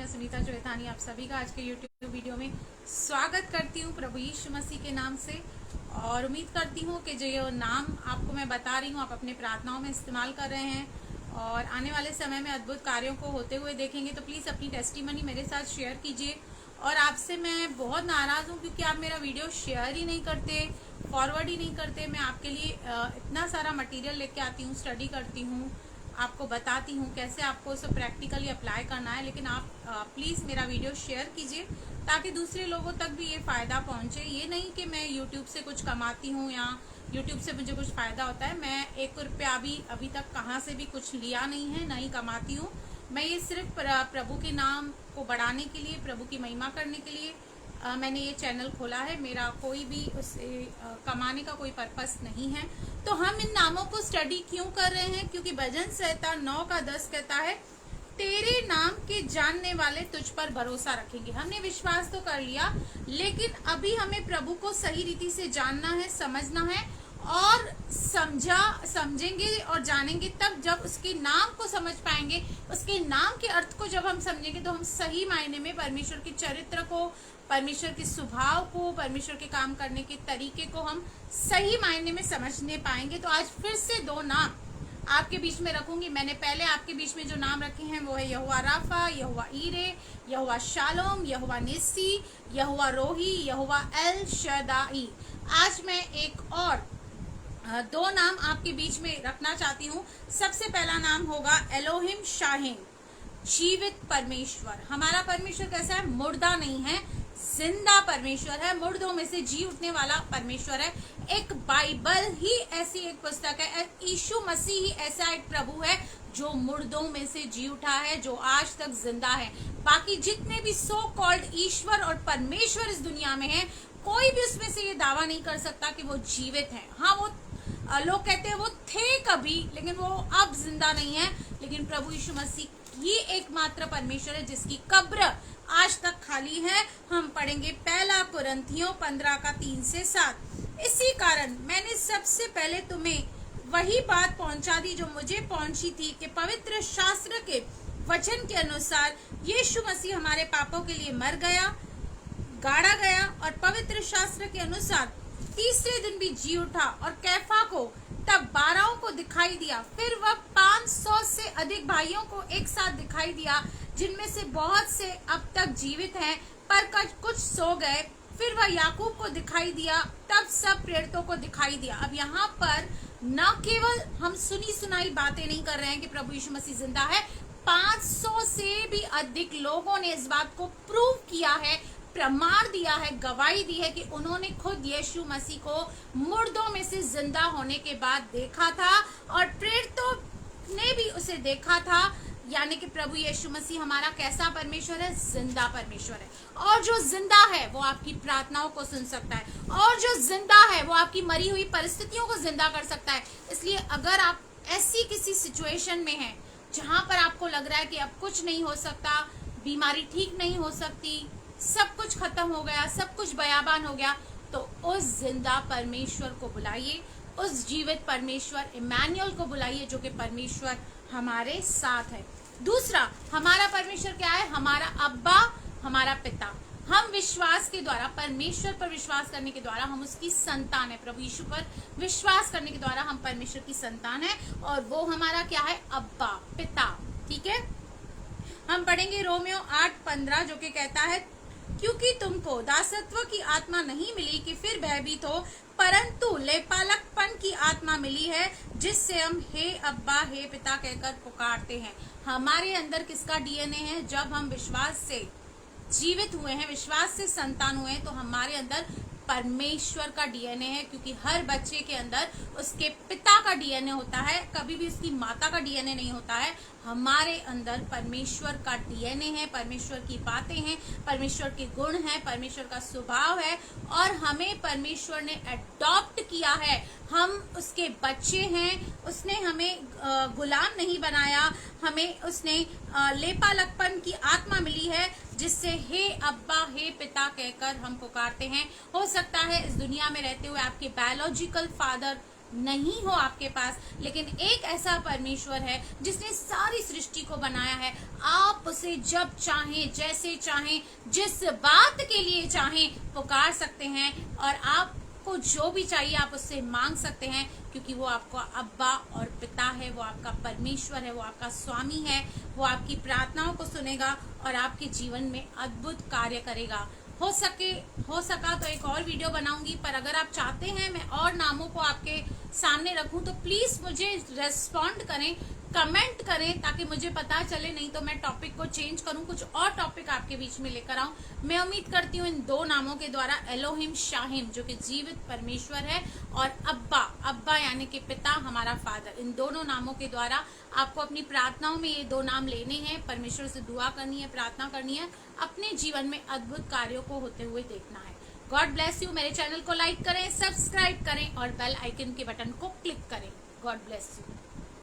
मैं सुनीता चौथानी आप सभी का आज के YouTube वीडियो में स्वागत करती हूँ प्रभु यीशु मसीह के नाम से। और उम्मीद करती हूँ कि जो ये नाम आपको मैं बता रही हूँ आप अपने प्रार्थनाओं में इस्तेमाल कर रहे हैं और आने वाले समय में अद्भुत कार्यों को होते हुए देखेंगे। तो प्लीज़ अपनी टेस्टिमनी मेरे साथ शेयर कीजिए। और आपसे मैं बहुत नाराज़ हूँ क्योंकि आप मेरा वीडियो शेयर ही नहीं करते, फॉरवर्ड ही नहीं करते। मैं आपके लिए इतना सारा मटेरियल लेके आती हूँ, स्टडी करती हूँ, आपको बताती हूँ कैसे आपको उसे प्रैक्टिकली अप्लाई करना है। लेकिन आप प्लीज़ मेरा वीडियो शेयर कीजिए ताकि दूसरे लोगों तक भी ये फ़ायदा पहुँचे। ये नहीं कि मैं यूट्यूब से कुछ कमाती हूँ या यूट्यूब से मुझे कुछ फ़ायदा होता है। मैं 1 रुपया भी अभी तक कहाँ से भी कुछ लिया नहीं है, नहीं कमाती हूँ। मैं ये सिर्फ प्रभु के नाम को बढ़ाने के लिए, प्रभु की महिमा करने के लिए मैंने ये चैनल खोला है। मेरा कोई भी उससे कमाने का कोई पर्पस नहीं है। तो हम इन नामों को स्टडी क्यों कर रहे हैं? क्योंकि भजन संहिता 9:10 कहता है, तेरे नाम के जानने वाले तुझ पर भरोसा रखेंगे। हमने विश्वास तो कर लिया, लेकिन अभी हमें प्रभु को सही रीति से जानना है, समझना है और समझेंगे और जानेंगे तब जब उसके नाम को समझ पाएंगे। उसके नाम के अर्थ को जब हम समझेंगे तो हम सही मायने में परमेश्वर के चरित्र को, परमेश्वर के स्वभाव को, परमेश्वर के काम करने के तरीके को हम सही मायने में समझने पाएंगे। तो आज फिर से 2 नाम आपके बीच में रखूंगी। मैंने पहले आपके बीच में जो नाम रखे हैं वो है यहोवा राफा, यहोवा ईरे, यहोवा शालोम, यहोवा निस्सी, यहोवा रोही, यहोवा एल शदाई। आज मैं एक और 2 नाम आपके बीच में रखना चाहती हूँ। सबसे पहला नाम होगा एलोहिम शाहिम, जीवित परमेश्वर। हमारा परमेश्वर कैसा है? मुर्दा नहीं है, जिंदा परमेश्वर है, मुर्दों में से जी उठने वाला परमेश्वर है। एक बाइबल ही ऐसी एक पुस्तक है, यीशु मसीह ही ऐसा एक प्रभु है जो मुर्दों में से जी उठा है, जो आज तक जिंदा है। बाकी जितने भी सो कॉल्ड ईश्वर और परमेश्वर इस दुनिया में है, कोई भी उसमें से ये दावा नहीं कर सकता कि वो जीवित है। हाँ, वो लोग कहते हैं वो थे कभी, लेकिन वो अब जिंदा नहीं है। लेकिन प्रभु यीशु मसीह ये एकमात्र परमेश्वर है जिसकी कब्र आज तक खाली है। हम पढ़ेंगे 1 कुरिन्थियों 15:3-7। इसी कारण मैंने सबसे पहले तुम्हें वही बात पहुंचा दी जो मुझे पहुंची थी कि पवित्र शास्त्र के वचन के अनुसार यीशु मसीह हमारे पापों के लिए मर गया, गाड़ा गया और पवित्र शास्त्र के अनुसार तीसरे दिन भी जी उठा और कैफा को, तब 12 को दिखाई दिया। फिर वह 500 से अधिक भाइयों को एक साथ दिखाई दिया, जिनमें से बहुत से अब तक जीवित हैं पर कुछ सो गए। फिर वह याकूब को दिखाई दिया, तब सब प्रेरितों को दिखाई दिया। अब यहाँ पर न केवल हम सुनी सुनाई बातें नहीं कर रहे हैं कि प्रभु यीशु मसीह जिंदा है, 500 से भी अधिक लोगों ने इस बात को प्रूव किया है, प्रमाण दिया है, गवाही दी है कि उन्होंने खुद यीशु मसीह को मुर्दों में से जिंदा होने के बाद देखा था और प्रेरितों ने भी उसे देखा था। यानी कि प्रभु यीशु मसीह हमारा कैसा परमेश्वर है? जिंदा परमेश्वर है। और जो जिंदा है वो आपकी प्रार्थनाओं को सुन सकता है, और जो जिंदा है वो आपकी मरी हुई परिस्थितियों को जिंदा कर सकता है। इसलिए अगर आप ऐसी किसी सिचुएशन में हैं जहां पर आपको लग रहा है कि अब कुछ नहीं हो सकता, बीमारी ठीक नहीं हो सकती, सब कुछ खत्म हो गया, सब कुछ बयाबान हो गया, तो उस जिंदा परमेश्वर को बुलाइए, उस जीवित परमेश्वर इमैनुअल को बुलाइए जो कि परमेश्वर हमारे साथ है। दूसरा, हमारा परमेश्वर क्या है? हमारा अब्बा, हमारा पिता। हम विश्वास के द्वारा, परमेश्वर पर विश्वास करने के द्वारा हम उसकी संतान है। प्रभु यीशु पर विश्वास करने के द्वारा हम परमेश्वर की संतान है और वो हमारा क्या है? अब्बा, पिता। ठीक है, हम पढ़ेंगे रोमियो 8:15 जो कि कहता है, क्योंकि तुमको दासत्व की आत्मा नहीं मिली कि फिर भयभीत हो, परंतु लेपालकपन की आत्मा मिली है, जिससे हम हे अब्बा, हे पिता कहकर पुकारते हैं। हमारे अंदर किसका डीएनए है? जब हम विश्वास से जीवित हुए हैं, विश्वास से संतान हुए हैं, तो हमारे अंदर परमेश्वर का डीएनए है। क्योंकि हर बच्चे के अंदर उसके पिता का डीएनए होता है, कभी भी उसकी माता का डीएनए नहीं होता है। हमारे अंदर परमेश्वर का डीएनए है, परमेश्वर की बातें हैं, परमेश्वर के गुण हैं, परमेश्वर का स्वभाव है और हमें परमेश्वर ने अडॉप्ट किया है। हम उसके बच्चे हैं, उसने हमें गुलाम नहीं बनाया, हमें उसने लेपालकपन की आत्मा मिली है, जिससे हे अब्बा, हे पिता कहकर हम पुकारते हैं। हो सकता है इस दुनिया में रहते हुए आपके बायोलॉजिकल फादर नहीं हो आपके पास, लेकिन एक ऐसा परमेश्वर है जिसने सारी सृष्टि को बनाया है। आप उसे जब चाहें, जैसे चाहें, जिस बात के लिए चाहें पुकार सकते हैं, और आपको जो भी चाहिए आप उससे मांग सकते हैं, क्योंकि वो आपका अब्बा और पिता है, वो आपका परमेश्वर है, वो आपका स्वामी है। वो आपकी प्रार्थनाओं को सुनेगा और आपके जीवन में अद्भुत कार्य करेगा। हो सका तो एक और वीडियो बनाऊंगी, पर अगर आप चाहते हैं मैं और नामों को आपके सामने रखूं तो प्लीज मुझे रेस्पॉन्ड करें, कमेंट करें, ताकि मुझे पता चले। नहीं तो मैं टॉपिक को चेंज करूं, कुछ और टॉपिक आपके बीच में लेकर आऊं। मैं उम्मीद करती हूं इन दो नामों के द्वारा, एलोहिम शाहिम जो कि जीवित परमेश्वर है, और अब्बा यानी कि पिता, हमारा फादर, इन दोनों नामों के द्वारा आपको अपनी प्रार्थनाओं में ये दो नाम लेने हैं, परमेश्वर से दुआ करनी है, प्रार्थना करनी है, अपने जीवन में अद्भुत कार्यों को होते हुए देखना है। God bless you. मेरे चैनल को लाइक करें, सब्सक्राइब करें और बेल आइकन के बटन को क्लिक करें। God bless you.